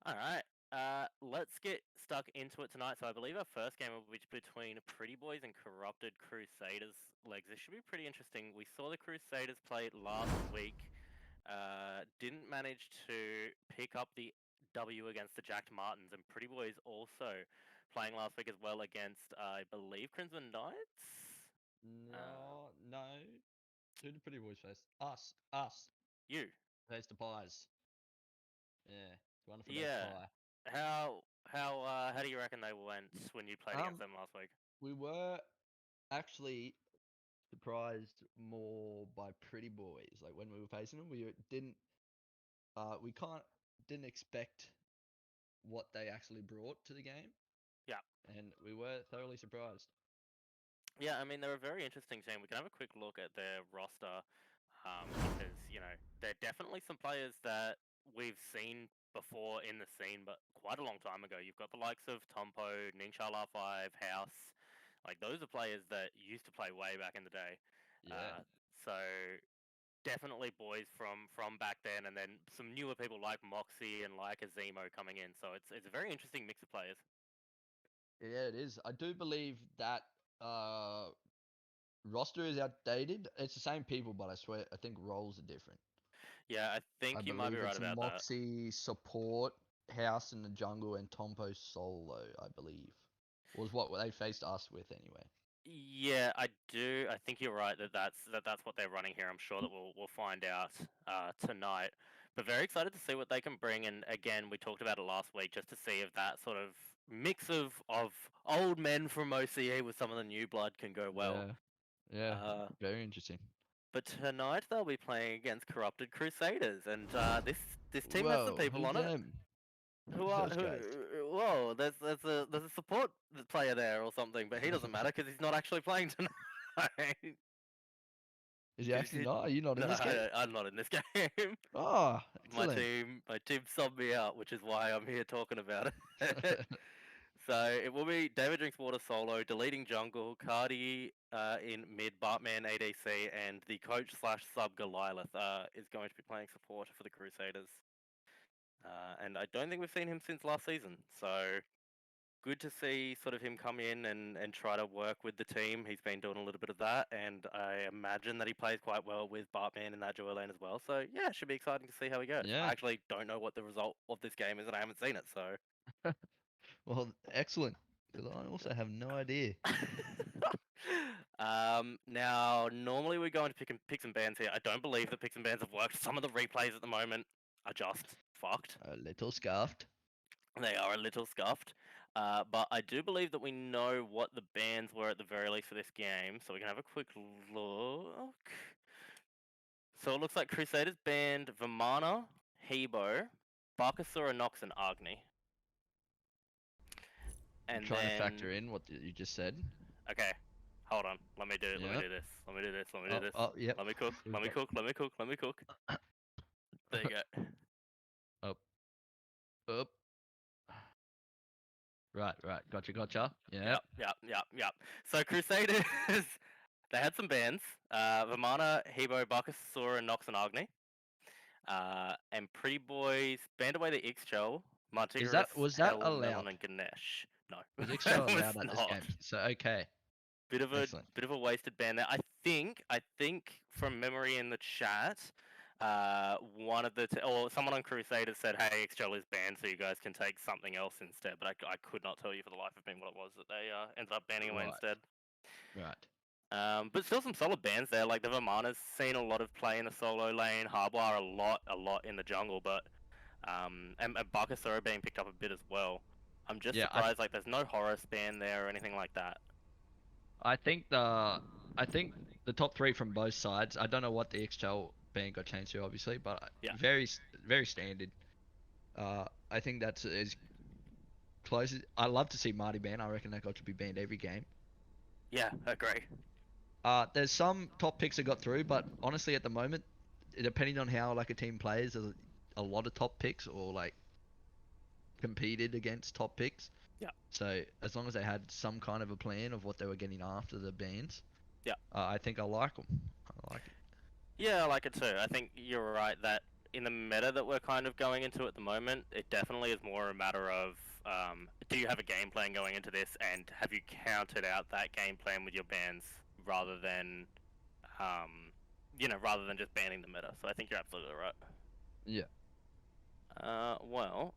All right. Let's get stuck into it tonight. So I believe our first game will be between Pretty Boys and Corrupted Crusaders legs. This should be pretty interesting. We saw the Crusaders play last week. Didn't manage to pick up the W against the Jacked Martins, and Pretty Boys also playing last week as well against, I believe, Crimson Knights. Uh, No, no. Who did Pretty Boys face? Us. you, Face the Boiz. Yeah, one for that yeah. pie. How do you reckon they went when you played against Um, them last week? we were actually surprised more by Pretty Boys. Like when we were facing them, we can't didn't expect what they actually brought to the game, Yeah. and we were thoroughly surprised. Yeah, I mean, they're a very interesting team. We can have a quick look at their roster because, there are definitely some players that we've seen before in the scene, but quite a long time ago. You've got the likes of Tompo, Ninchal R5, House. Like, those are players that used to play way back in the day. Yeah, Uh, so, definitely boys from back then, and then some newer people like Moxie and like Azemo coming in. So, it's a very interesting mix of players. yeah, it is. I do believe that uh roster is outdated. It's the same people, but I swear I think roles are different. Yeah, I I think you might be believe right it's about that. Moxie support, House in the jungle, and Tompo solo. I believe was what they faced us with anyway. Yeah, I do. I think you're right that's what they're running here. I'm sure that we'll find out tonight. But very excited to see what they can bring. And again, we talked about it last week, just to see if that sort of mix of old men from OCE with some of the new blood can go well. Yeah, yeah, Uh, very interesting. but tonight they'll be playing against Corrupted Crusaders, and this team has some Whoa, people who's on it. them? Who Who's are those who? guys? Whoa, there's a support player there or something, but he doesn't matter because he's not actually playing tonight. Is he Did you actually see? not? Are you not in No, this game? I'm not in this game. Oh, My excellent. team, my team subbed me out, which is why I'm here talking about it. So it will be David Drinkswater solo, deleting jungle, Cardi in mid, Bartman ADC, and the coach slash sub Goliath is going to be playing support for the Crusaders. And I don't think we've seen him since last season. So good to see sort of him come in and try to work with the team. He's been doing a little bit of that, and I imagine that he plays quite well with Bartman in that duo lane as well. So yeah, it should be exciting to see how he goes. I Yeah. actually don't know what the result of this game is, and I haven't seen it. So Well, excellent. Because I also have no idea. now normally we go into picks and bans here. I don't believe the picks and bans have worked. Some of the replays at the moment are just fucked. A little scuffed. They are a little scuffed. But I do believe that we know what the bans were at the very least for this game, so we can have a quick look. So it looks like Crusaders banned Vimana, Hebo, Barkasura, Nox, and Agni. I'm And trying to then, factor in what you just said. okay, hold on. Let me Yeah. do this. Let me do this. Let me do Oh, this. oh, yep. Let me cook. We've Let me got cook. Let me cook. Let me cook. There you go. up, up. Right. Gotcha. Yep. Yep. So Crusaders, they had some bans. Vimana, Hebo, Barkasura, Nox, and Agni. And Pretty Boys banned away the Ixchel, Montigorus, Was that Hell, Melon, allowed? and Ganesh. No, Was it Excel was allowed at this not. game? So okay, excellent. Bit of a wasted ban there. I think from memory in the chat, one of the or someone on Crusaders said, "Hey, Ixchel is banned, so you guys can take something else instead." But I could not tell you for the life of me what it was that they ended up banning away Right, instead. right. But still some solid bans there. Like the Vimana's seen a lot of play in the solo lane. Hardwire a lot in the jungle, but and Bakasura being picked up a bit as well. I'm just Yeah, surprised like there's no horror span there or anything like that. I think the top three from both sides. I don't know what the XL ban got changed to, obviously, but Yeah, very standard. I think that's as close. I love to see Marty ban. I reckon that got to be banned every game. yeah, agree. There's some top picks that got through, but honestly, at the moment, depending on how like a team plays, there's a lot of top picks or like competed against top picks. Yeah, So as long as they had some kind of a plan of what they were getting after the bans, yeah, I think I like them. I like it. yeah. I like it too. I think you're right that in the meta that we're kind of going into at the moment, it definitely is more a matter of do you have a game plan going into this, and have you counted out that game plan with your bans rather than rather than just banning the meta. So I think you're absolutely right. Yeah. Well,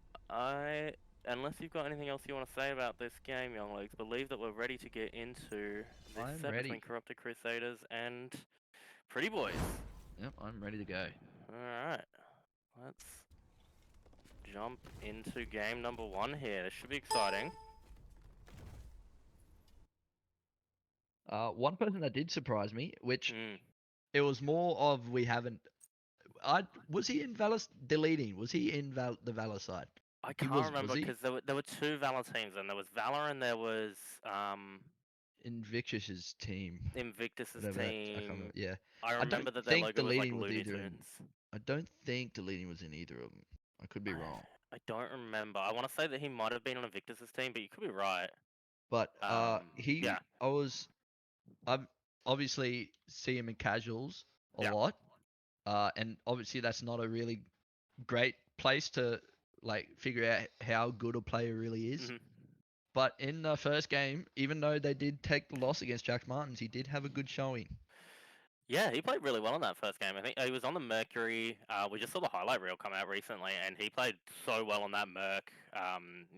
unless you've got anything else you want to say about this game, Young Legs, believe that we're ready to get into this I'm set between ready. Corrupted Crusaders and Pretty Boys. Yep, I'm ready to go. Alright, let's jump into game number 1 here. This should be exciting. One person that did surprise me, which Mm. it was more of we haven't. Was he in Valor deleting? Was he in the Valor side? I He can't was remember he? because there were two Valor teams, and there was Valor and there was Invictus's team, Invictus's whatever that. I can't remember. team. Yeah, I I don't remember that their think logo was like deleting was Looney either in. Tunes. I don't think deleting was in either of them. I could be wrong. I don't remember. I want to say that he might have been on Invictus's team, but you could be right. But Yeah. I've obviously see him in casuals a Yeah. lot. And obviously that's not a really great place to like figure out how good a player really is. Mhm. But in the first game, even though they did take the loss against Jack Martins, he did have a good showing. Yeah, he played really well in that first game. I think he was on the Mercury. We just saw the highlight reel come out recently, and he played so well on that Merc.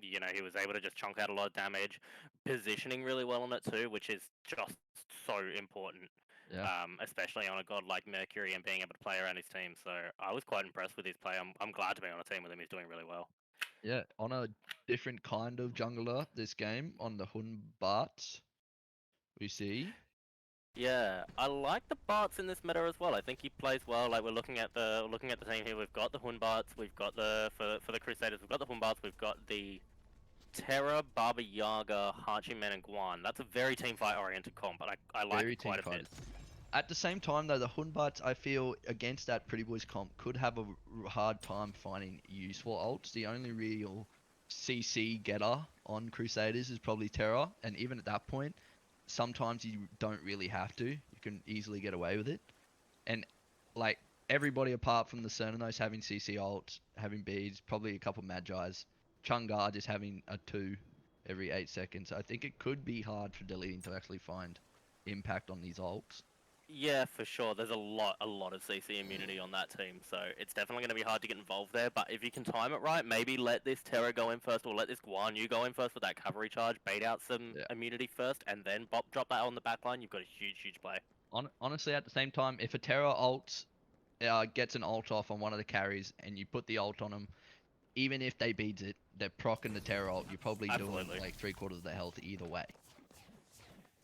He was able to just chunk out a lot of damage, positioning really well on it too, which is just so important. Yeah. Especially on a god like Mercury and being able to play around his team. So I was quite impressed with his play. I'm glad to be on a team with him. He's doing really well. Yeah, on a different kind of jungler this game, on the Hun Bart, we see. Yeah, I like the Barts in this meta as well. I think he plays well. Like we're looking at the team here. We've got the Hun Barts. We've got for the Crusaders. We've got the Hun Barts. We've got the Terra, Baba Yaga, Hachiman, and Guan. That's a very teamfight oriented comp, but I like Very it quite a bit. At the same time, though, the Hunbarts, I feel, against that Pretty Boys comp, could have a hard time finding useful ults. The only real CC getter on Crusaders is probably Terra, and even at that point, sometimes you don't really have to. You can easily get away with it. And, like, everybody apart from the Cernanos having CC ults, having beads, probably a couple Magi's, Chungar just having a 2 every 8 seconds. I think it could be hard for deleting to actually find impact on these ults. Yeah, for sure. There's a lot of CC immunity on that team, so it's definitely going to be hard to get involved there. But if you can time it right, maybe let this Terra go in first, or let this Guan Yu go in first with that cavalry charge, bait out some immunity first, and then drop that on the back line. You've got a huge play. Honestly, at the same time, if a Terra ult gets an ult off on one of the carries, and you put the ult on them, even if they beads it, they're proccing the Terra ult. You're probably doing like 3/4 of the health either way.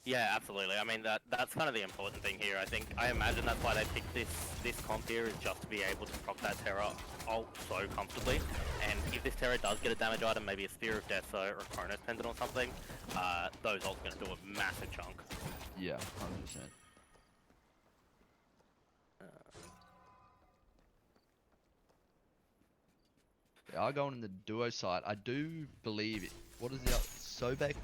Yeah, absolutely. I mean that's kind of the important thing here. I imagine that's why they picked this comp here, is just to be able to proc that Terra ult so comfortably. And if this Terra does get a damage item, maybe a Spear of Death or a Chronos Pendant or something, those ults are going to do a massive chunk. Yeah, 100%. They are going in the duo side. I do believe it. What is the Sobek?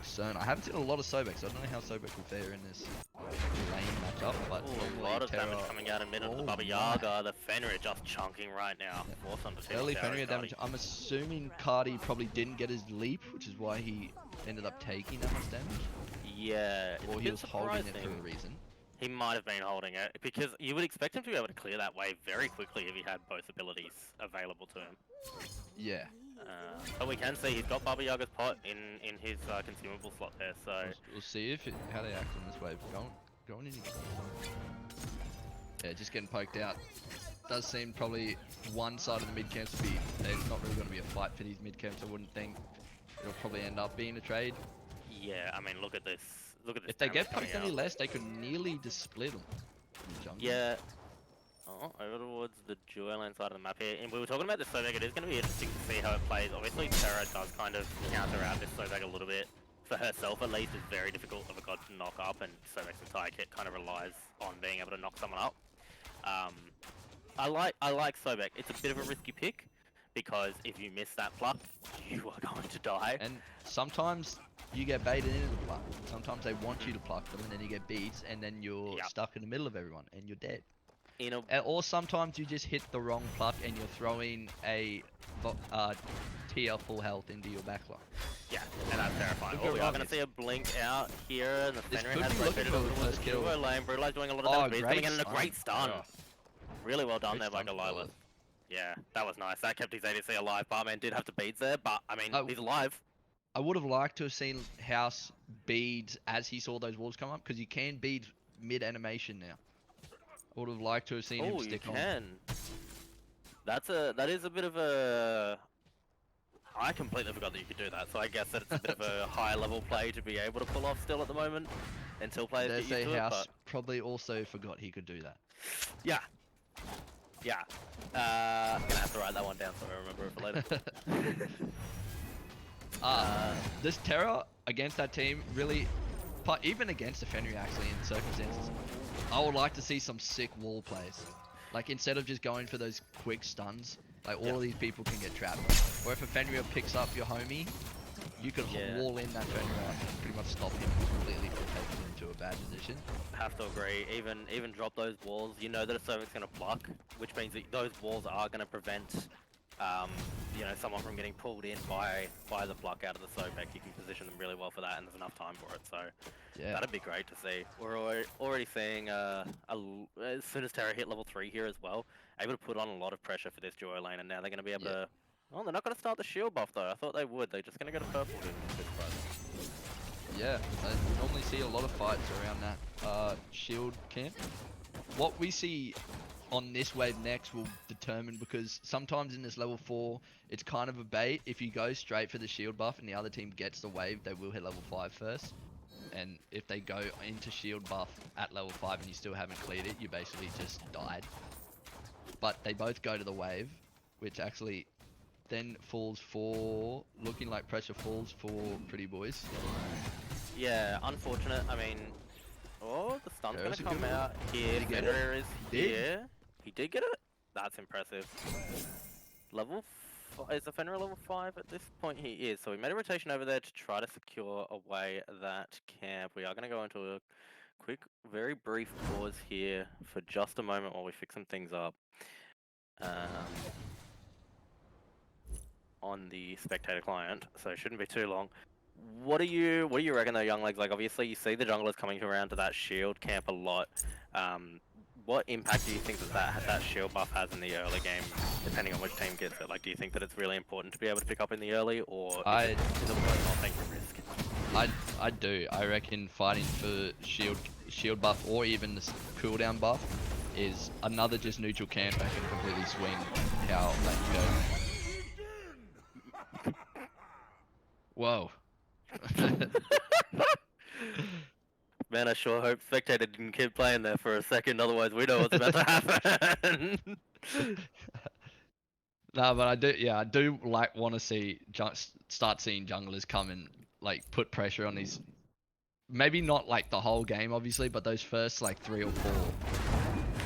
Cern. I haven't seen a lot of Sobek, so I don't know how Sobek will fare in this lane matchup. But a lot of damage coming out in mid of the Baba Yaga. The Fenrir just chunking right now. Yeah. Early Fenrir damage. I'm assuming Cardi probably didn't get his leap, which is why he ended up taking that much damage. Yeah, or he was holding it for a reason. He might have been holding it, because you would expect him to be able to clear that wave very quickly if he had both abilities available to him. Yeah. But we can see he's got Baba Yaga's pot in his consumable slot there, so... We'll see how they act on this wave. Going in again. Yeah, just getting poked out. Does seem probably one side of the mid camps to be... There's not really going to be a fight for these mid camps, I wouldn't think. It'll probably end up being a trade. Yeah, I mean, look at this. If they get poked any less, they could nearly just split them. Yeah. Oh, over towards the Joyland side of the map here. And we were talking about this Sobek. It is going to be interesting to see how it plays. Obviously, Terra does kind of counter out this Sobek a little bit. For herself, at least, it's very difficult of a god to knock up, and Sobek's entire kit kind of relies on being able to knock someone up. I like Sobek. It's a bit of a risky pick, because if you miss that pluck, you are going to die. And sometimes you get baited into the pluck. Sometimes they want you to pluck them, and then you get beats, and then you're stuck in the middle of everyone, and you're dead. Or sometimes you just hit the wrong pluck and you're throwing a TR full health into your backline. Yeah, and that's terrifying. Could Oh, we go are wrong going to see a blink out here, and the This Fenrir could has be looking rotated for over the towards first the kill. duo lane. Brutalize doing a lot of Oh, damage, but he's coming great in a stun. great stun. Oh. Really well done Great there by stun, Goliath. Yeah, that was nice. That kept his ADC alive. Bartman did have to beads there, but I mean, he's alive. I would have liked to have seen House beads as he saw those walls come up, because you can bead mid-animation now. I would have liked to have seen him stick on. Oh, you can. That is a bit of a... I completely forgot that you could do that, so I guess that it's a bit of a high level play to be able to pull off still at the moment, until players get used to it, House but... probably also forgot he could do that. Yeah. Yeah. Gonna have to write that one down so I remember it for later. This Terra against that team really, even against the Fenrir actually in circumstances, I would like to see some sick wall plays. Like instead of just going for those quick stuns, like all of these people can get trapped. Or if a Fenrir picks up your homie, you could wall in that Fenrir and pretty much stop him completely from taking him to a bad position. Have to agree. Even drop those walls. You know that a Sobek's going to block, which means that those walls are going to prevent, you know, someone from getting pulled in by the block out of the Sobek. You can position them really well for that, and there's enough time for it. So yeah, that'd be great to see. We're already seeing as soon as Terra hit level 3 here as well, able to put on a lot of pressure for this duo lane, and now they're going to be able to. Oh, they're not going to start the shield buff though. I thought they would. They're just going to get a purple in this fight. Yeah, I normally see a lot of fights around that shield camp. What we see on this wave next will determine, because sometimes in this level 4, it's kind of a bait. If you go straight for the shield buff and the other team gets the wave, they will hit level 5 first. And if they go into shield buff at level 5 and you still haven't cleared it, you basically just died. But they both go to the wave, which actually then falls for, looking like pressure falls for Pretty Boiz. Yeah, unfortunate. I mean, oh, the stun's There's gonna come out here. Fenrir is here. He did get it? That's impressive. Is the Fenrir level 5 at this point? He is. So we made a rotation over there to try to secure away that camp. We are gonna go into a quick, very brief pause here for just a moment while we fix some things up. On the spectator client, so it shouldn't be too long. What do you reckon though, young legs? Like obviously you see the junglers coming around to that shield camp a lot. What impact do you think that shield buff has in the early game, depending on which team gets it? Like, do you think that it's really important to be able to pick up in the early, or is it worth not taking the risk? I do. I reckon fighting for shield buff or even the cooldown buff is another just neutral camp that can completely swing how lanes go. Whoa. Man, I sure hope Spectator didn't keep playing there for a second, otherwise we know what's about to happen. No, but I do want to see start seeing junglers come and like put pressure on these. Maybe not like the whole game, obviously, but those first like 3 or 4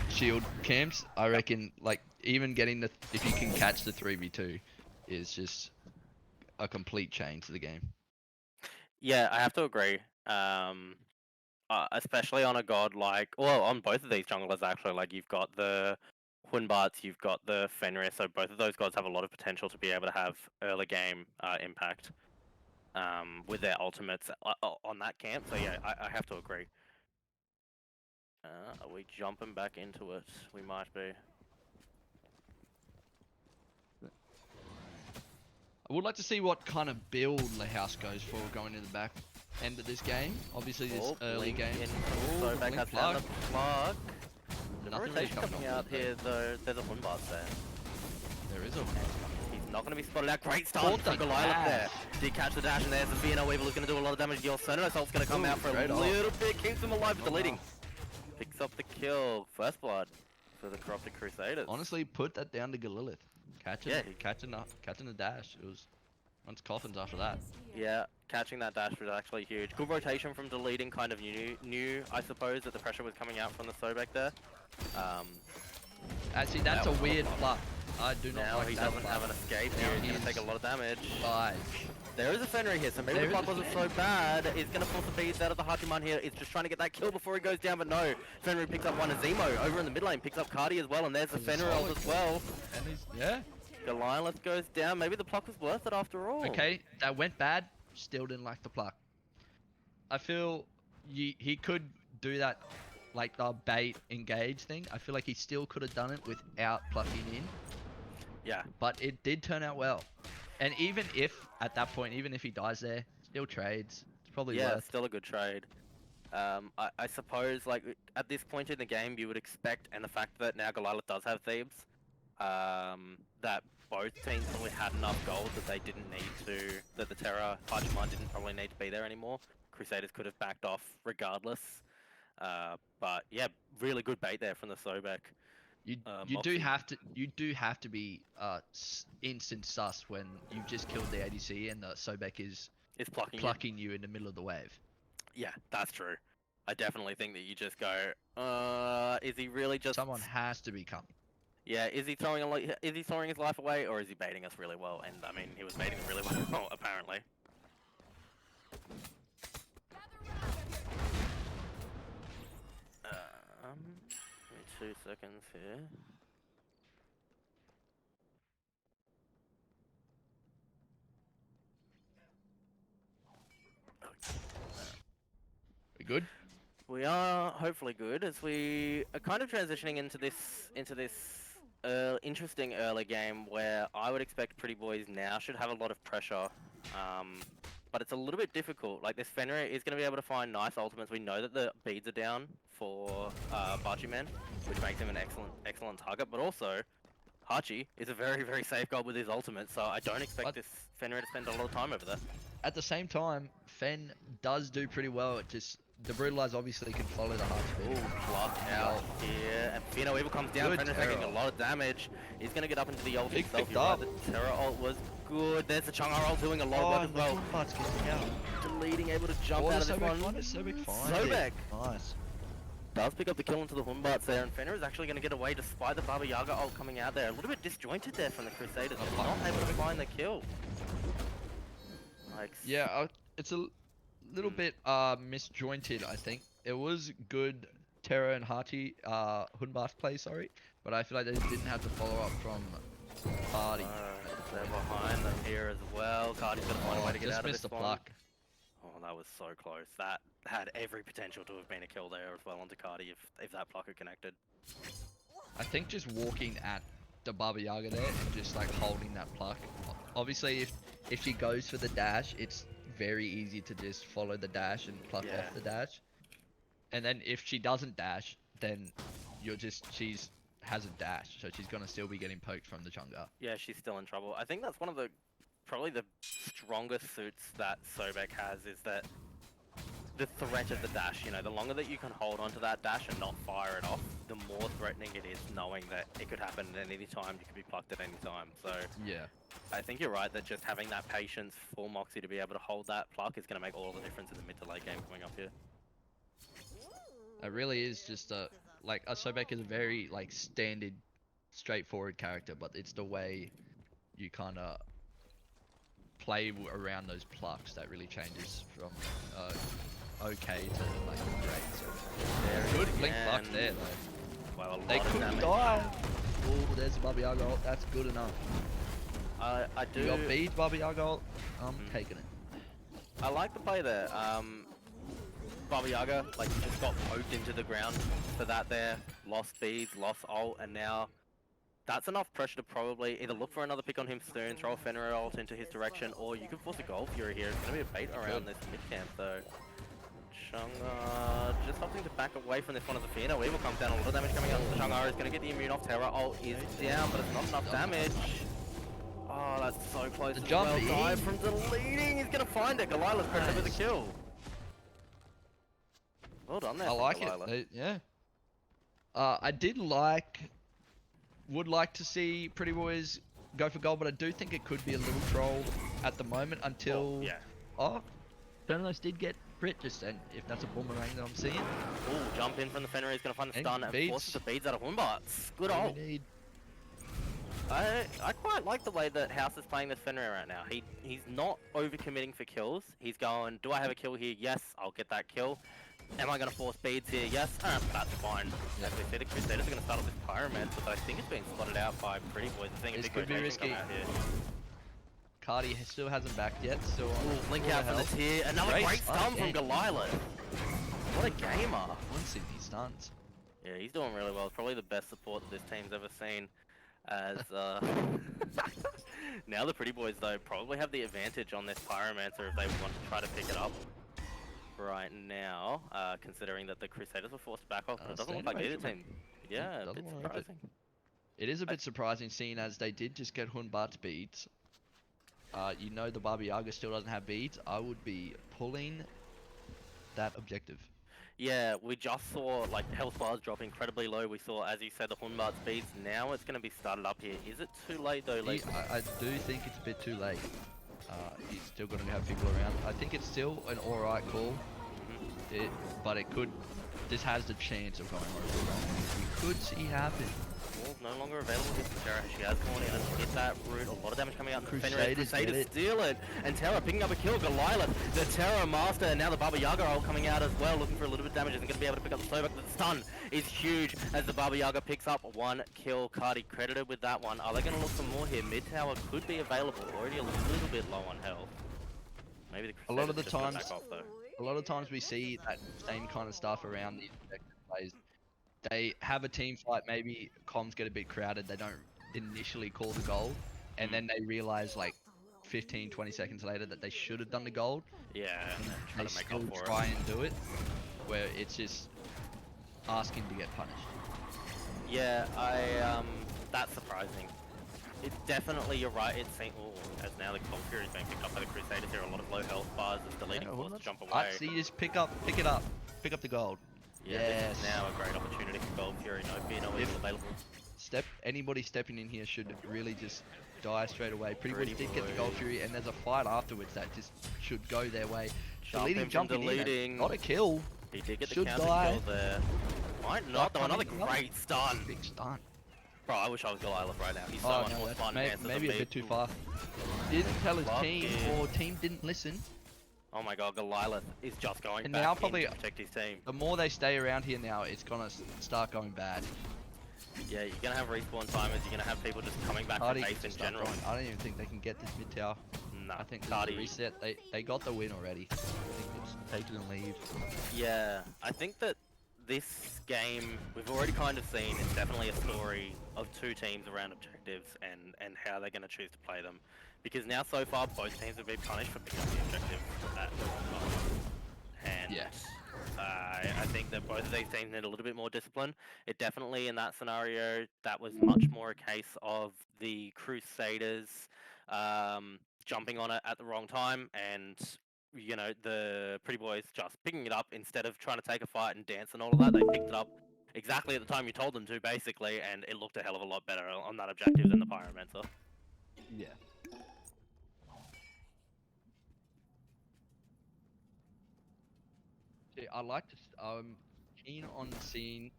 shield camps, I reckon, like even getting if you can catch the 3v2 is just a complete change to the game. Yeah, I have to agree. Especially on a god like, well, on both of these junglers actually, like you've got the Hunbarts, you've got the Fenrir, so both of those gods have a lot of potential to be able to have early game impact with their ultimates on that camp. So yeah, I have to agree. Are we jumping back into it? We might be. I would like to see what kind of build the house goes for going into the back end of this game. Obviously, this early game. So back has found the plug. Nothing rotation coming out here though. There's a Hunbart there. There is a. He's not going to be spotted out. Great start from Goliath there. Did catch the dash, and there's the Viano Weevil who's going to do a lot of damage. Your Sono Assault's going to come out for a little bit. Keeps him alive, deleting. Picks up the kill. First blood for the Corrupted Crusaders. Honestly, put that down to Galilith. Catching the dash. It was once coffins after that. Yeah, catching that dash was actually huge. Good rotation from deleting, kind of new, I suppose, that the pressure was coming out from the Sobek there. Actually, that's a weird pluck. I do not like that. Now he doesn't have an escape here. He's going to take a lot of damage. There is a Fenrir here, so maybe the There is clock a wasn't so Fenrir. bad. He's going to force the beads out of the Hachiman here. He's just trying to get that kill before he goes down, but no. Fenrir picks up one Azemo over in the mid lane, picks up Cardi as well, and there's the There's a Fenrir solo as kill. well. And he's, yeah. Goliath goes down. Maybe the pluck was worth it after all. Okay, that went bad. Still didn't like the pluck. I feel he could do that, like the bait engage thing. I feel like he still could have done it without plucking in. Yeah. But it did turn out well. And even if, at that point, even if he dies there, still trades. It's probably Yeah, worth. still a good trade. I suppose, like, at this point in the game, you would expect, and the fact that now Goliath does have Thebes, that both teams probably had enough gold that they didn't need to, that the Terra Hachiman didn't probably need to be there anymore. Crusaders could have backed off regardless. But yeah, really good bait there from the Sobek. You Moxie. do have to be instant sus when you've just killed the ADC and the Sobek is It's plucking you in the middle of the wave. Yeah, that's true. I definitely think that you just go, is he really just... Someone has to be coming. Yeah, is he throwing his life away, or is he baiting us really well? And I mean, he was baiting really well, apparently. Give me 2 seconds here. We good? We are hopefully good as we are kind of transitioning into this interesting early game where I would expect Pretty Boys now should have a lot of pressure, but it's a little bit difficult. Like, this Fenrir is going to be able to find nice ultimates. We know that the beads are down for Bachiman, which makes him an excellent target, but also Hachi is a very, very safe god with his ultimate, so I don't expect this Fenrir to spend a lot of time over there. At the same time, Fen does do pretty well. It just the Brutalize obviously can follow the heart speed. Ooh, block out here, and Fino Evil comes down. Fenrir's taking a lot of damage. He's gonna get up into the ult himself. You're right, the Terra ult was good. There's the Chang'e ult doing a lot of work as well. Deleting, able to jump out of this one. Sobek Nice. does pick up the kill into the Humbats there, and Fenrir is actually going to get away despite the Baba Yaga ult coming out there. A little bit disjointed there from the Crusaders. They're not able to find the kill. Like, Yeah, it's a little bit misjointed, I think. It was good Terra and Hachi Hunbat play, sorry, but I feel like they didn't have to follow up from Party. They're behind them here as well. Cardi's going to find a way to get out of this missed the one. pluck. Oh, that was so close. That had every potential to have been a kill there as well onto Cardi if that pluck had connected. I think just walking at the Baba Yaga there and just like holding that pluck. Obviously, if she goes for the dash, it's very easy to just follow the dash and pluck off the dash. And then if she doesn't dash, then she's hasn't dashed, so she's gonna still be getting poked from the Chang'e. Yeah, she's still in trouble. I think that's one of the probably the strongest suits that Sobek has is that the threat of the dash. You know, the longer that you can hold onto that dash and not fire it off, the more threatening it is, knowing that it could happen at any time. You could be plucked at any time. So yeah, I think you're right that just having that patience for Moxie to be able to hold that pluck is going to make all the difference in the mid to late game coming up here. it really is just a Sobek is a very like standard, straightforward character, but it's the way you kind of play around those plucks that really changes from okay to like great. So good blink pluck there though. Well, They couldn't die. Oh, there's a Baba Yaga ult. That's good enough. I do. You got beads, Baba Yaga ult. I'm taking it. I like the play there. Baba Yaga, like, just got poked into the ground for that there. Lost beads, lost ult, and now that's enough pressure to probably either look for another pick on him soon, throw a Fenrir ult into his direction, or you can force a Gold Fury here. It's going to be a bait around this mid camp, though. Chang'e just opting to back away from this one as a Fino Evil comes down. A lot of damage coming out. Chang'e is going to get the immune off. Terra ult is down, but it's not enough damage. Oh, that's so close. The as jump well. in. Dive from deleting. He's going to find it. Goliath's credited with the kill. Well done there. I like it. Yeah. I would like to see Pretty Boys go for gold, but I do think it could be a little troll at the moment until. Oh, Journalist did get Brit just then, if that's a boomerang that I'm seeing. Ooh, jump in from the Fenrir. He's going to find the And stun and beads. forces the beads out of Humbats. Good ult. I quite like the way that House is playing this Fenrir right now. He's not overcommitting for kills. He's going, do I have a kill here? Yes, I'll get that kill. Am I going to force beads here? Yes, that's fine. Yeah. As we see, the Crusaders are going to start off this Pyromancer, but I think it's being spotted out by Pretty Boiz. I think a This big could be rotation come risky. out here. Cardi still hasn't backed yet. Still on. Ooh, Link out from the tier. Another great stun from Goliath. What a gamer. Once in these stuns. Yeah, he's doing really well. Probably the best support that this team's ever seen. As now the Pretty Boiz though probably have the advantage on this Pyromancer if they want to try to pick it up right now, considering that the Crusaders were forced back off, but it doesn't look like either team. Yeah, a bit surprising. It is a bit surprising seeing as they did just get Hunbart's beads. You know the Baba Yaga still doesn't have beads. I would be pulling that objective. Yeah, we just saw like health bars drop incredibly low. We saw, as you said, the Hunbart speeds. Now it's going to be started up here. Is it too late though? I do think it's a bit too late. He's still going to have people around. I think it's still an alright call. But it could. This has the chance of going horribly wrong. We could see happen. No longer available here for Terra. She has gone in and hit that root. A lot of damage coming out. Crusaders steal it. And Terra picking up a kill. Goliath, the Terra Master, and now the Baba Yaga are all coming out as well, looking for a little bit of damage. Isn't going to be able to pick up the slowback. The stun is huge as the Baba Yaga picks up one kill. Cardi credited with that one. Are they going to look for more here? Mid tower could be available. Already a little bit low on health. Maybe the Crusaders a lot of the just got times, back off, though. a lot of times we see that same kind of stuff around the objective plays. They have a team fight, maybe comms get a bit crowded, they don't initially call the gold, and then they realize like 15-20 seconds later that they should have done the gold. Yeah, and they still try and do it, where it's just asking to get punished. Yeah, that's surprising. It's definitely, you're right, it's saying, as now the Cold Fury is being picked up by the Crusaders here, a lot of low health bars, it's deleting force to jump away. See, just pick it up the gold. Yeah, this is now a great opportunity for Gold Fury. No fear, no evil available. Anybody stepping in here should really just die straight away. Pretty Boiz did get the Gold Fury, and there's a fight afterwards that just should go their way. Jumping in, not a kill. He did get the counter kill there. Might not though, another great stun. Big stun. Bro, I wish I was Goliath right now. He's so much more fun. Maybe a bit too far. Didn't tell his team, or team didn't listen. Oh my god, Goliath is just going and back now in probably, to protect his team. The more they stay around here now, it's gonna start going bad. Yeah, you're gonna have respawn timers, you're gonna have people just coming back to base in general. I don't even think they can get this mid tower. No, I think this is a reset. They got the win already. I think it's take it and leave. Yeah, I think that this game, we've already kind of seen, it's definitely a story of two teams around objectives and how they're going to choose to play them. Because now, so far, both teams have been punished for picking up the objective at the wrong time. And I think that both of these teams need a little bit more discipline. It definitely, in that scenario, that was much more a case of the Crusaders jumping on it at the wrong time and you know, the Pretty Boiz just picking it up instead of trying to take a fight and dance and all of that. They picked it up exactly at the time you told them to, basically, and it looked a hell of a lot better on that objective than the Pyromancer. Yeah. I like to. I'm keen on seeing.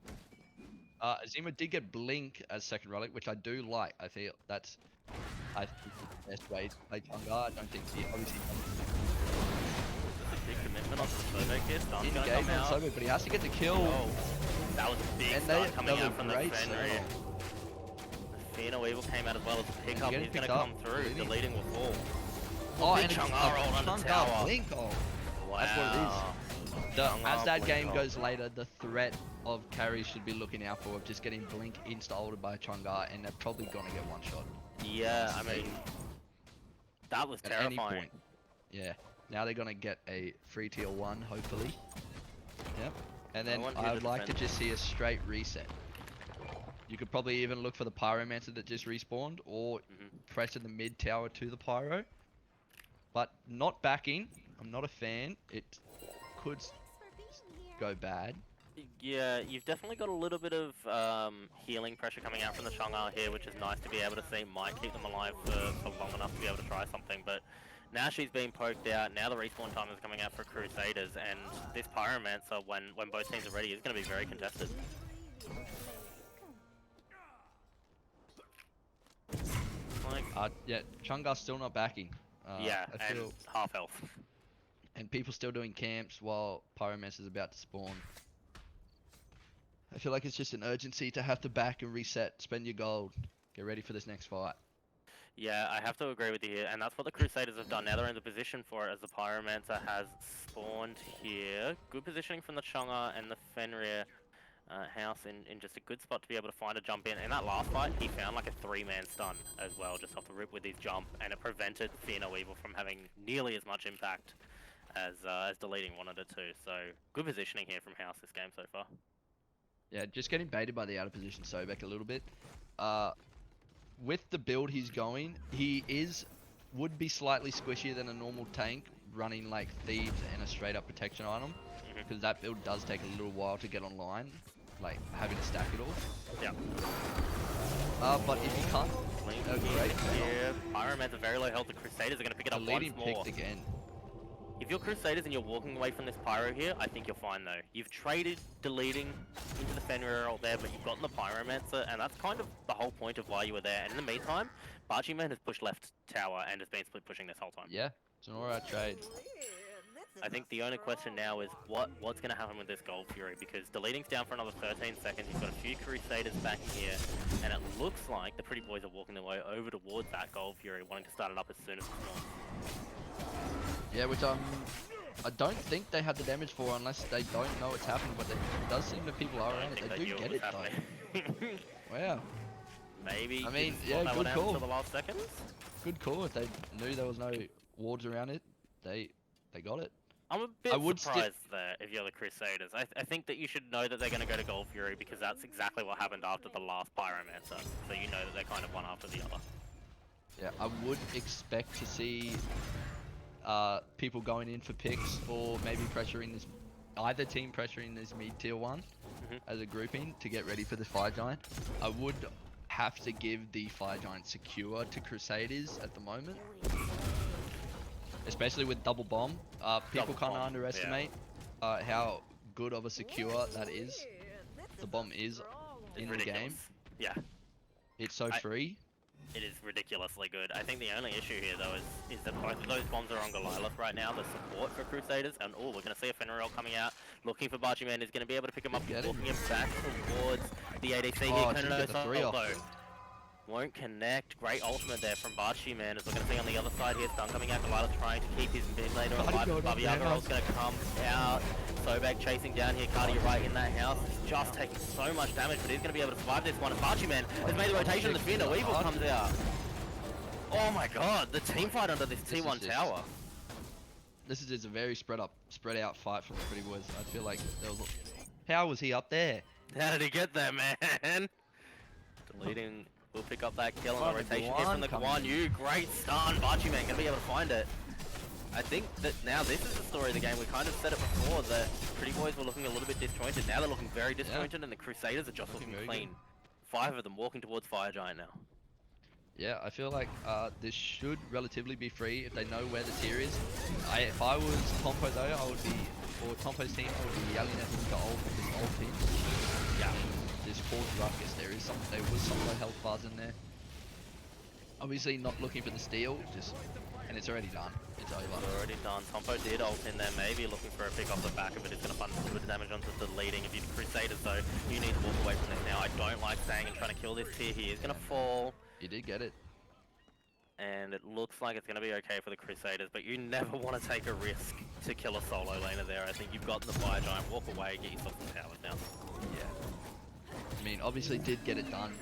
Zima did get Blink as second relic, which I do like. I feel that's. I think the best way to play Chunga. I don't think he obviously. Big commitment onto the Slowback here. Stun's gonna come out. Slowback, but he has to get the kill. Oh, that was a big stun coming out from the Fenrir. The Fino Evil came out as well as a pickup. He's gonna come through. The leading will fall. Oh, and Chunga rolled under tower. Blink. Oh, wow. That's what it is. As that game goes later, the threat of carries should be looking out for of just getting Blink insta-ulted by Chunga, and they're probably gonna get one shot. Yeah, I mean, that was terrifying. Yeah. Now they're gonna get a free tier 1, hopefully. Yep. And then I would like to just see a straight reset. You could probably even look for the Pyromancer that just respawned, or pressure the mid tower to the Pyro. But not backing. I'm not a fan. It could go bad. Yeah, you've definitely got a little bit of healing pressure coming out from the Chang'e here, which is nice to be able to see. Might keep them alive for long enough to be able to try something, but now she's being poked out. Now the respawn time is coming out for Crusaders, and this Pyromancer, when both teams are ready, is going to be very contested. Yeah, Chungar's still not backing. Yeah, I and feel, half health. and people still doing camps while Pyromancer's about to spawn. I feel like it's just an urgency to have to back and reset, spend your gold, get ready for this next fight. Yeah, I have to agree with you here, and that's what the Crusaders have done. Now they're in the position for it as the Pyromancer has spawned here. Good positioning from the Chunga and the Fenrir house in just a good spot to be able to find a jump in. In that last fight, he found like a 3-man stun as well, just off the rip with his jump, and it prevented Fear No Evil from having nearly as much impact as deleting wanted it to. So good positioning here from House this game so far. Yeah, just getting baited by the out of position Sobek a little bit. With the build he's going, would be slightly squishier than a normal tank running like Thieves and a straight up protection item. Because that build does take a little while to get online, like having to stack it all. Yeah. But if you can't, great. Yeah, Pyroman's at very low health. The Crusaders are going to pick it up once more. Picked again. If you're Crusaders and you're walking away from this Pyro here, I think you're fine though. You've traded deleting into the Fenrir out there, but you've gotten the Pyromancer, and that's kind of the whole point of why you were there. And in the meantime, Barchiman has pushed left tower and has been split pushing this whole time. Yeah, it's an alright trade. I think the only question now is what's going to happen with this Gold Fury, because deleting's down for another 13 seconds. You've got a few Crusaders back here, and it looks like the Pretty Boys are walking their way over towards that Gold Fury, wanting to start it up as soon as possible. Yeah, which I don't think they had the damage for unless they don't know it's happening, but it does seem that people are around it. They do get it though. Wow. Maybe. I mean, yeah, good call. For the last seconds. Good call. If they knew there was no wards around it, they got it. I'm a bit surprised there if you're the Crusaders. I think that you should know that they're going to go to Gold Fury because that's exactly what happened after the last Pyromancer. So you know that they're kind of one after the other. Yeah, I would expect to see people going in for picks or maybe pressuring this, either team pressuring this mid tier 1 as a grouping to get ready for the Fire Giant. I would have to give the Fire Giant secure to Crusaders at the moment. Especially with double bomb. People can't underestimate how good of a secure that is. The bomb is in the game. Yeah. It's so free. It is ridiculously good. I think the only issue here though is that both of those bombs are on Goliath right now, the support for Crusaders, and we're going to see a Fenrir coming out, looking for Barchiman, is going to be able to pick him up, walking him back towards the ADC here. Won't connect. Great ultimate there from Barchiman, as we're going to see on the other side here. Stun coming out, Goliath trying to keep his mid laner alive. Babiagarol's going to come out. Sobek chasing down here. Cardi right in that house. He's just taking so much damage, but he's going to be able to survive this one. And Barchiman has made the rotation, and the Fear No Evil comes out. Oh my god, the team fight under this T1 tower. This is a very spread out fight from the Pretty Boys. I feel like there was how was he up there? How did he get there, man? Deleting. We'll pick up that kill on the rotation here from the Guan Yu. Great stun. Barchiman gonna be able to find it. I think that now this is the story of the game. We kind of said it before that Pretty Boys were looking a little bit disjointed. Now they're looking very disjointed, and the Crusaders are just looking clean. 5 of them walking towards Fire Giant now. Yeah, I feel like this should relatively be free if they know where the tier is. If I was Tompo though, I would be, or Tompo's team, I would be yelling at them to ult this ult team. Yeah. This fourth ruckus, there was some low health bars in there. Obviously not looking for the steal, and it's already done. It's over. It's already done. Tompo did ult in there, maybe looking for a pick off the back of it. It's going to fund a little bit of damage onto the leading. If you're the Crusaders though, you need to walk away from this now. I don't like staying and trying to kill this tier. He is going to fall. He did get it. And it looks like it's going to be okay for the Crusaders, but you never want to take a risk to kill a solo laner there. I think you've gotten the Fire Giant, walk away, get yourself some towers now. Yeah. I mean, obviously did get it done.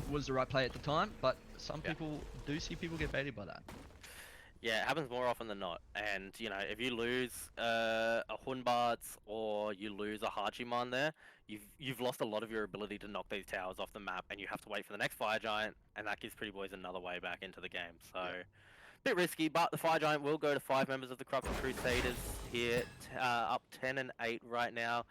Was the right play at the time, but some people do see people get baited by that. Yeah, it happens more often than not. And, you know, if you lose a Hunbarts or you lose a Hachiman there, you've lost a lot of your ability to knock these towers off the map, and you have to wait for the next Fire Giant, and that gives Pretty Boys another way back into the game. So, bit risky, but the Fire Giant will go to 5 members of the Corrupted Crusaders here, up 10 and 8 right now.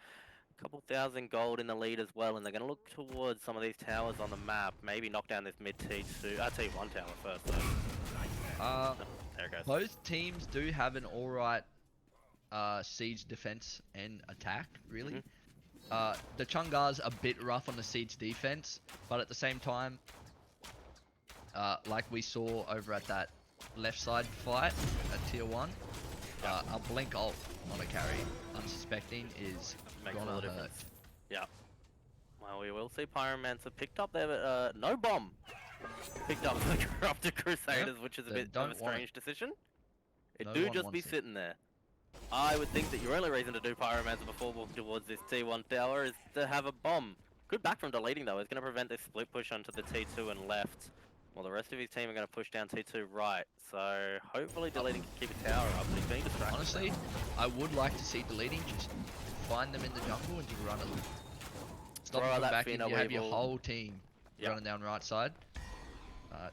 Couple thousand gold in the lead as well, and they're going to look towards some of these towers on the map. Maybe knock down this mid T1 tower first though. There it goes. Both teams do have an alright siege defense and attack, really. The Chungar's a bit rough on the siege defense, but at the same time, Like we saw over at that left side fight at tier 1, a blink ult on a carry, unsuspecting, is Makes gonna all the hurt. difference. Yeah. Well, we will see Pyromancer picked up there, but no bomb. Picked up the Corrupted Crusaders, which is a They bit of don't a want strange decision. It No do one just be wants it. sitting there. I would think that your only reason to do Pyromancer before walking towards this T1 tower is to have a bomb. Good back from deleting though, it's going to prevent this split push onto the T2 and left. While the rest of his team are going to push down T2 right. So hopefully deleting can keep a tower up, but he's being distracted. Honestly, I would like to see deleting just find them in the jungle and just run at them. Stop Throw them out from that back in. Fino You have your Weevil. whole team running down right side.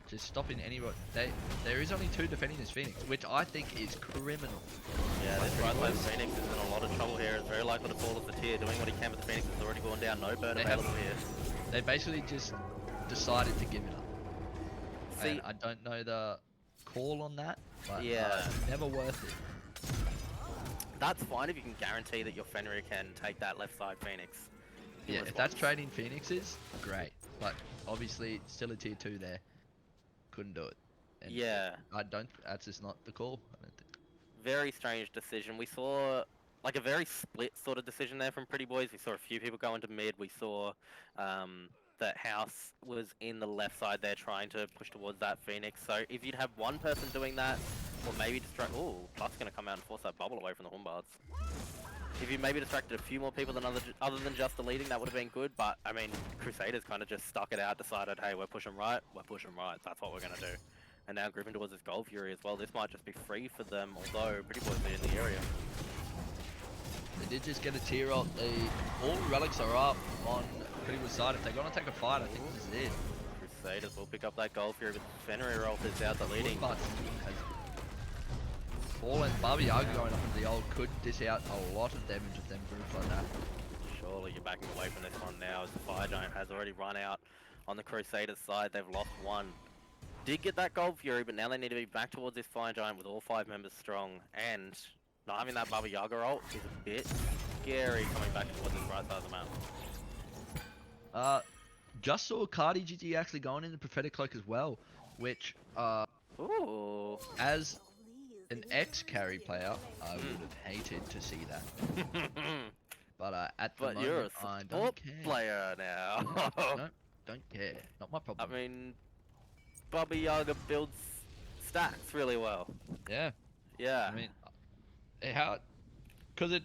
Just stopping anyone. There is only 2 defending this Phoenix, which I think is criminal. Yeah, this right side Phoenix is in a lot of trouble here. It's very likely to fall off the tier. Doing what he can, but the Phoenix has already gone down. No burn available here. They basically just decided to give it up. See, And I don't know the call on that, but yeah, never worth it. that's fine if you can guarantee that your Fenrir can take that left side Phoenix. Yeah, if that's trading Phoenixes, great. But obviously, still a tier 2 there. Couldn't do it. And yeah. That's just not the call. I don't think. Very strange decision. We saw like a very split sort of decision there from Pretty Boiz. We saw a few people go into mid. We saw that House was in the left side there trying to push towards that Phoenix. So if you'd have one person doing that, or maybe distract... Ooh, Plus going to come out and force that bubble away from the Hornbards. If you maybe distracted a few more people than other than just deleting, that would have been good. But, I mean, Crusaders kind of just stuck it out, decided, hey, we're pushing right, that's what we're going to do. And now Griffin towards this Gold Fury as well. This might just be free for them, although Pretty Boiz are in the area. They did just get a tier ult. All relics are up on Pretty Boiz side. If they're going to take a fight, I think this is it. Crusaders will pick up that Gold Fury, but Fenrir ult is out the leading. Ball and Barbie Yaga going up into the ult could dish out a lot of damage if them groups like that. Surely you're backing away from this one now as the Fire Giant has already run out on the Crusaders side. They've lost one. Did get that Gold Fury, but now they need to be back towards this Fire Giant with all 5 members strong. And not having that Baba Yaga ult is a bit scary coming back towards this right side of the map. Just saw Cardi GG actually going in the Prophetic Cloak as well, which Ooh. as an ex-carry player, I would have hated to see that. But at the moment, you're a I support don't care. player now. No, don't care. Not my problem. I mean, Baba Yaga builds stacks really well. Yeah. Yeah. I mean, because it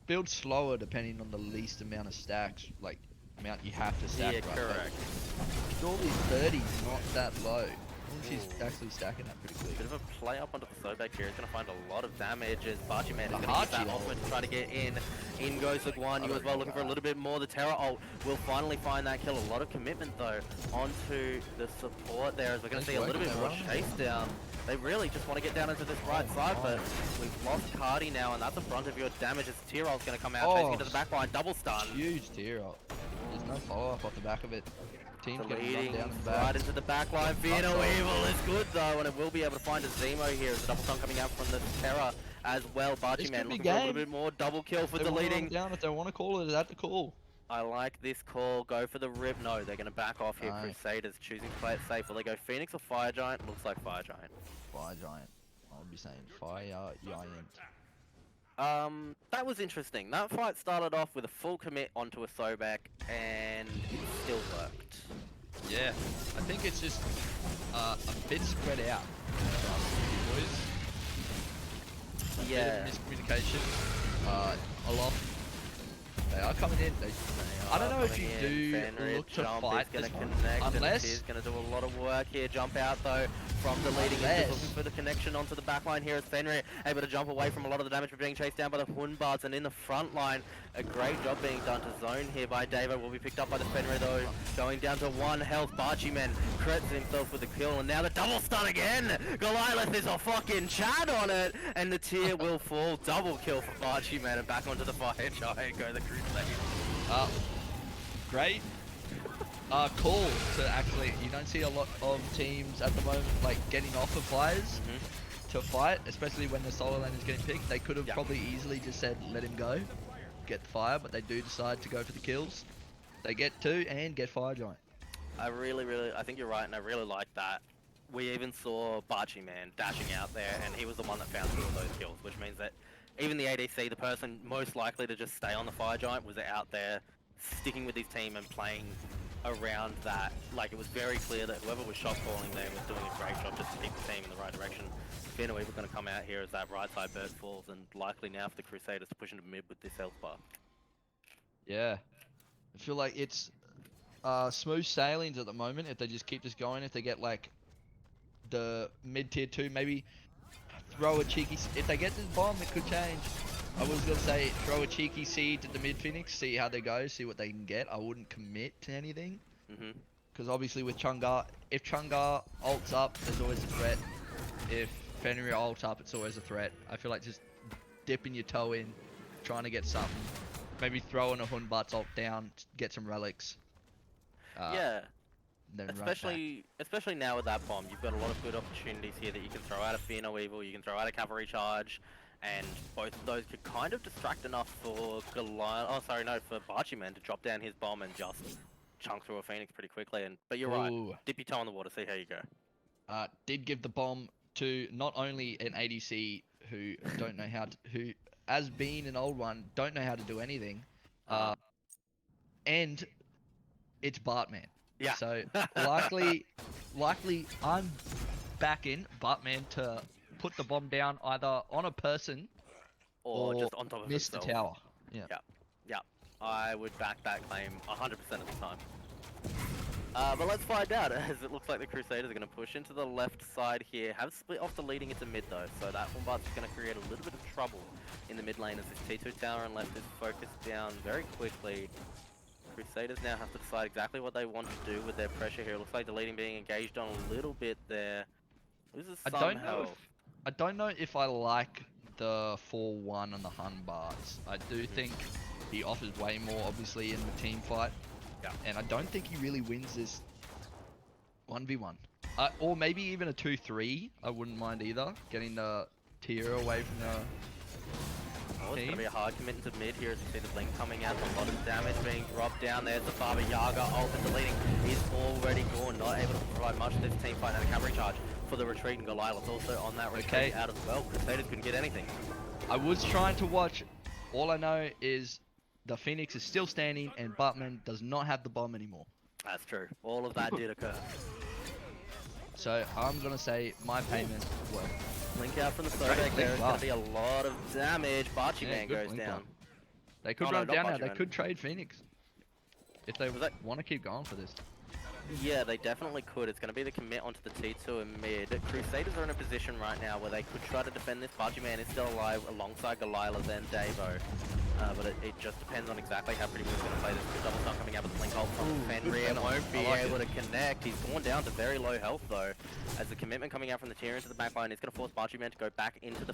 builds slower depending on the least amount of stacks, like amount you have to stack. Yeah, right? correct. Surely 30's not that low. She's actually stacking that pretty quick. Bit of a play up onto the Sobek here. He's going to find a lot of damage as Bachi Man is going to Hachi use that ultimate to try to get in. In goes the Guan. You as well looking for a little bit more. The Terra ult will finally find that kill. A lot of commitment though onto the support there as we're going to see a little bit more chase down. They really just want to get down into this right side, but we've lost Cardi now, and that's the brunt of your damage as Tier ult's going to come out, chasing into the back line, double stun. Huge tier ult. There's no follow-up off the back of it. Team's getting run down the back. Right into the back line. Fino Evil is good though, and it will be able to find a Zemo here. As a double stun coming out from the Terra as well. Bachi Man looking for a little bit more. Double kill for deleting. Down if they want to call it, that's the call. I like this call. Go for the rip. No, they're going to back off here. Crusaders choosing to play it safe. Will they go Phoenix or Fire Giant? Looks like Fire Giant. Fire Giant. I would be saying Fire Giant. That was interesting. That fight started off with a full commit onto a Sobek, and it still worked. Yeah, I think it's just a bit spread out. Yeah. Miscommunication. A lot. They are coming in. I don't know if you do look to fight this one, unless he's going to do a lot of work here. Jump out though from the leading. Looking for the connection onto the back line here as Fenrir able to jump away from a lot of the damage, but being chased down by the Hunbards, and in the front line, a great job being done to zone here by Davo. Will be picked up by the Fenrir though, going down to 1 health. Bachi Man creds himself with the kill, and now the double stun again. Goliath is a fucking Chad on it, and the tier will fall. Double kill for Bachi Man, and back onto the Fire Giant go the Crusaders. Great call to actually, you don't see a lot of teams at the moment like getting off of fires to fight, especially when the solo lane is getting picked. They could have probably easily just said let him go, get the fire, but they do decide to go for the kills. They get 2 and get Fire Giant. I think you're right, and I really like that. We even saw Barchi Man dashing out there, and he was the one that found 2 of those kills, which means that even the ADC, the person most likely to just stay on the Fire Giant, was out there sticking with his team and playing around that. Like, it was very clear that whoever was shot calling there was doing a great job just to keep the team in the right direction. Finn are going to come out here as that right side burst falls, and likely now for the Crusaders to push into mid with this health bar. Yeah. I feel like it's smooth sailings at the moment if they just keep this going. If they get like the mid tier 2, maybe throw a cheeky. If they get this bomb, it could change. I was gonna say throw a cheeky seed to the mid Phoenix, see how they go, see what they can get. I wouldn't commit to anything. Because obviously with Chungar, if Chungar ults up, there's always a threat. If Fenrir ults up, it's always a threat. I feel like just dipping your toe in, trying to get something. Maybe throwing a Hunbut's ult down, get some relics. Yeah. Then Especially now with that bomb, you've got a lot of good opportunities here that you can throw out a Fear No Evil, you can throw out a Cavalry Charge, and both of those could kind of distract enough for for Barchiman to drop down his bomb and just chunk through a Phoenix pretty quickly. But you're right, dip your toe in the water, see how you go. Did give the bomb to not only an ADC who don't know how to, who, as being an old one, don't know how to do anything, and it's Bartman. Yeah. So likely I'm backing Bartman to put the bomb down either on a person or just on top of miss the tower. Yeah. Yeah. I would back that claim 100% of the time. But let's find out, as it looks like the Crusaders are going to push into the left side here. Have split off the leading into mid though, so that Bombard's is going to create a little bit of trouble in the mid lane as this T2 tower on left is focused down very quickly. Crusaders now have to decide exactly what they want to do with their pressure here. It looks like the leading being engaged on a little bit there. Loses some health. I don't know if I like the 4-1 on the Hun bars. I do think he offers way more, obviously, in the team fight. Yeah. And I don't think he really wins this 1v1. Or maybe even a 2-3. I wouldn't mind either. Getting the tier away from the it's going to be a hard commit into mid here as you see the blink coming out. A lot of damage being dropped down. There's the Baba Yaga ult and deleting. He's already gone, not able to provide much to this team fight. And a cavalry charge for the retreat, and Goliath's also on that retreat out as well. Crusaders couldn't get anything. I was trying to watch. All I know is the Phoenix is still standing and Bartman does not have the bomb anymore. That's true. All of that did occur. So I'm going to say my payment worked. Link out from the Sobek there. It's going to be a lot of damage. Barchiman goes down. They could run down now. They could trade Phoenix. If they want to keep going for this. Yeah, they definitely could. It's going to be the commit onto the T2 and mid. Crusaders are in a position right now where they could try to defend this. Barchiman is still alive alongside Goliath and Davo. But it just depends on exactly how Pretty Boi's going to play this. The double start coming out with the blink ult from Fenrir won't be able to connect. He's gone down to very low health though. As the commitment coming out from the tier into the backline is going to force Barchiman to go back into the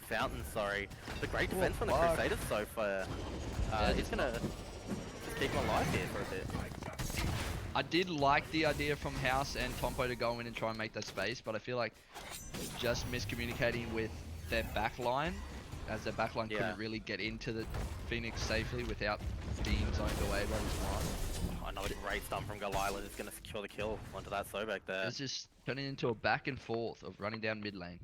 fountain. Sorry, the great defense from the Crusaders so far. He's going to just keep him alive here for a bit. I did like the idea from House and Tompo to go in and try and make that space, but I feel like just miscommunicating with their backline, as their backline couldn't really get into the Phoenix safely without being zoned away by the Smart. Another great stun from Goliath is going to secure the kill onto that Sobek there. It's just turning into a back and forth of running down mid lane.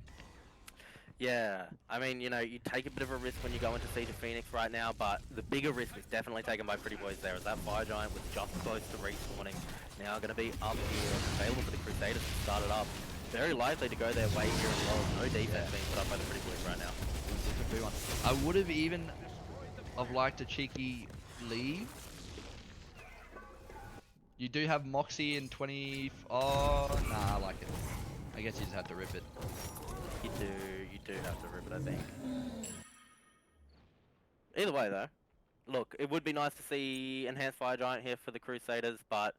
Yeah, I mean, you know, you take a bit of a risk when you go into Siege of Phoenix right now, but the bigger risk is definitely taken by Pretty Boiz there, as that Fire Giant was just close to respawning. Now going to be up here, available for the Crusaders to start it up. Very likely to go their way here as well. No defense being put up by the Pretty Boiz right now. I would have even liked a cheeky leave. You do have Moxie in 20... Oh, nah, I like it. I guess you just have to rip it. You do have to rip it, I think. Either way though, look, it would be nice to see Enhanced Fire Giant here for the Crusaders, but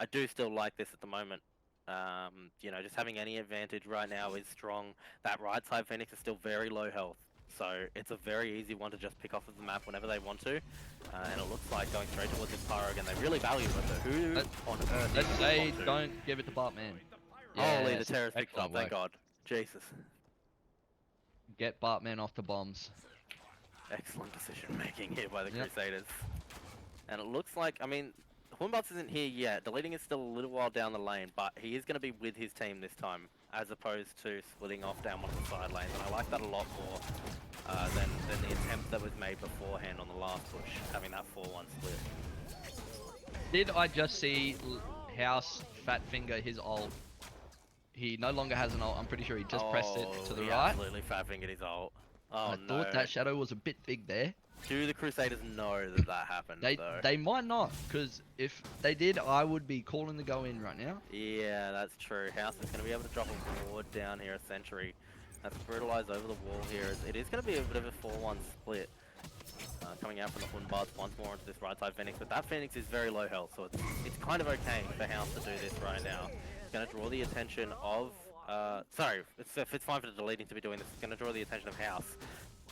I do still like this at the moment. You know, just having any advantage right now is strong. That right side Phoenix is still very low health, so it's a very easy one to just pick off of the map whenever they want to. And it looks like going straight towards this pyro again. They really value it, but who on earth? Let's say don't give it to Bartman. Holy, the terrorist picked up, thank God. Jesus. Get Bartman off the bombs. Excellent decision making here by the Crusaders. And it looks like, I mean, Hornbucks isn't here yet. Deleting is still a little while down the lane, but he is going to be with his team this time, as opposed to splitting off down one of the side lanes, and I like that a lot more than the attempt that was made beforehand on the last push, having that 4-1 split. Did I just see House Fat Finger his ult? He no longer has an ult. I'm pretty sure he just pressed it to the he right. absolutely fat-fingered his ult. Oh I no. thought that shadow was a bit big there. Do the Crusaders know that that happened, though? They might not, because if they did, I would be calling the go in right now. Yeah, that's true. House is going to be able to drop a ward down here, a sentry. That's brutalized over the wall here. It is going to be a bit of a 4-1 split. Coming out from the Hunbards once more onto this right side Phoenix, but that Phoenix is very low health, so it's kind of okay for House to do this right now. It's going to draw the attention of... sorry, it's fine for the deleting to be doing this. It's going to draw the attention of House.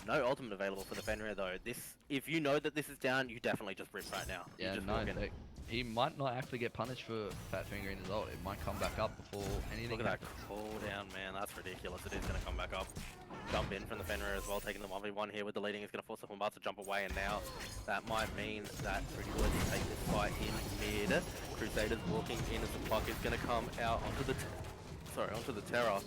No ultimate available for the Fenrir though. If you know that this is down, you definitely just rip right now. Yeah, no, he might not actually get punished for Fat Finger in his ult. It might come back up before anything Look at happens. that cooldown, man. That's ridiculous. It is going to come back up. Jump in from the Fenrir as well, taking the 1v1 here with the leading. Is going to force the Humbart to jump away, and now that might mean that Pretty Boys will take this fight in mid. Crusaders walking in as the puck is going to come out onto the onto the Terror.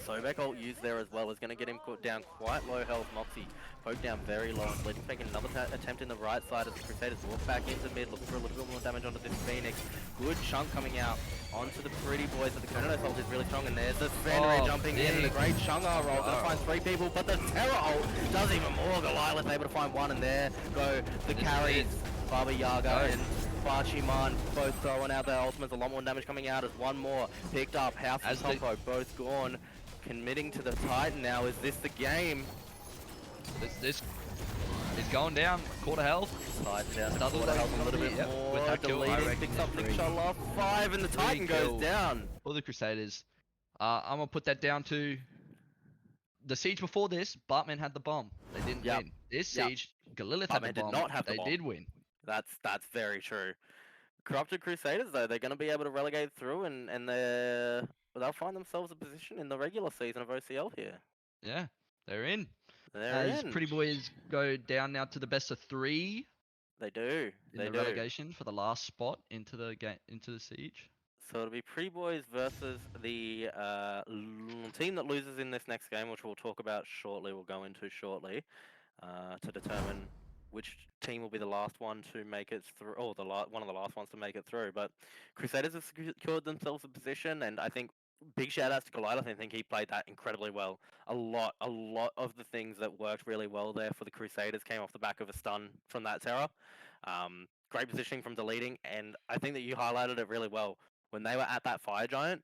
Sobek ult used there as well is going to get him put down quite low health. Moxie poked down very low, and Bleeding's making another attempt in the right side as the Crusaders walk back into mid, looking for a little bit more damage onto this Phoenix. Good chunk coming out onto the Pretty Boys, but the Crusaders ult is really strong, and there's the Fenrir jumping in, and a great Chunga roll to find 3 people, but the Terror ult does even more. Goliath able to find 1, and there go the carries, Baba Yaga and Bachiman both throwing out their ultimates. A lot more damage coming out as one more picked up. House and Tompo both gone. Committing to the Titan now. Is this the game? This is going down. Quarter health. Titan down to quarter health a little bit more. With that kill, Deleting, picks up Nick Sholoff. 5 and the Titan goes down. For the Crusaders. I'm going to put that down to the siege before this. Bartman had the bomb. They didn't win. This siege, Galilith had the bomb. Did not have the bomb. They did win. That's very true. Corrupted Crusaders though, they're going to be able to relegate through, and they'll find themselves a position in the regular season of OCL here. Yeah, they're in. They're in. Pretty Boys go down now to the best of 3. They do. In the relegation for the last spot into the siege. So it'll be Pretty Boys versus the team that loses in this next game, which we'll talk about shortly. We'll go into shortly to determine which team will be the last one to make it through, or one of the last ones to make it through. But Crusaders have secured themselves a position, and I think big shout outs to Goliath. I think he played that incredibly well. A lot of the things that worked really well there for the Crusaders came off the back of a stun from that Terror. Great positioning from deleting, and I think that you highlighted it really well. When they were at that Fire Giant,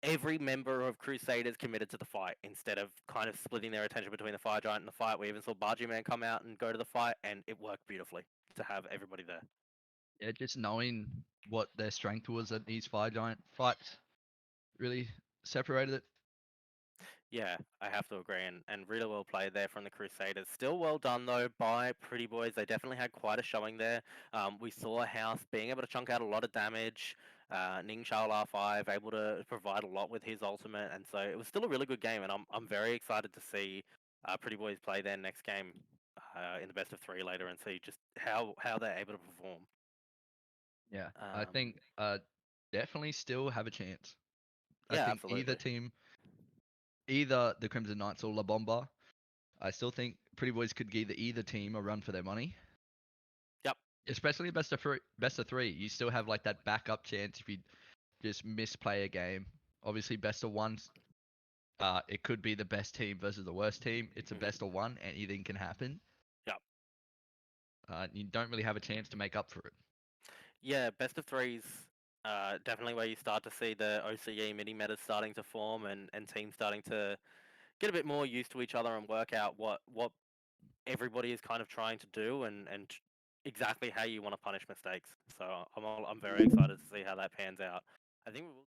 every member of Crusaders committed to the fight instead of kind of splitting their attention between the Fire Giant and the fight. We even saw Bargy Man come out and go to the fight, and it worked beautifully to have everybody there. Yeah, just knowing what their strength was at these Fire Giant fights really separated it. Yeah, I have to agree, and really well played there from the Crusaders. Still well done, though, by Pretty Boys. They definitely had quite a showing there. We saw House being able to chunk out a lot of damage. Ning Shao R5 able to provide a lot with his ultimate, and so it was still a really good game, and I'm very excited to see Pretty Boys play their next game in the best of 3 later and see just how they're able to perform. Yeah, I think definitely still have a chance. Yeah, I think absolutely. either team, either the Crimson Knights or La Bomba, I still think Pretty Boys could give either team a run for their money. Yep. Especially best of 3. You still have like that backup chance if you just misplay a game. Obviously, best of 1, it could be the best team versus the worst team. It's a best of 1, and anything can happen. Yep. You don't really have a chance to make up for it. Yeah, best of 3's definitely where you start to see the OCE mini metas starting to form and teams starting to get a bit more used to each other and work out what everybody is kind of trying to do and exactly how you want to punish mistakes. So I'm very excited to see how that pans out. I think we will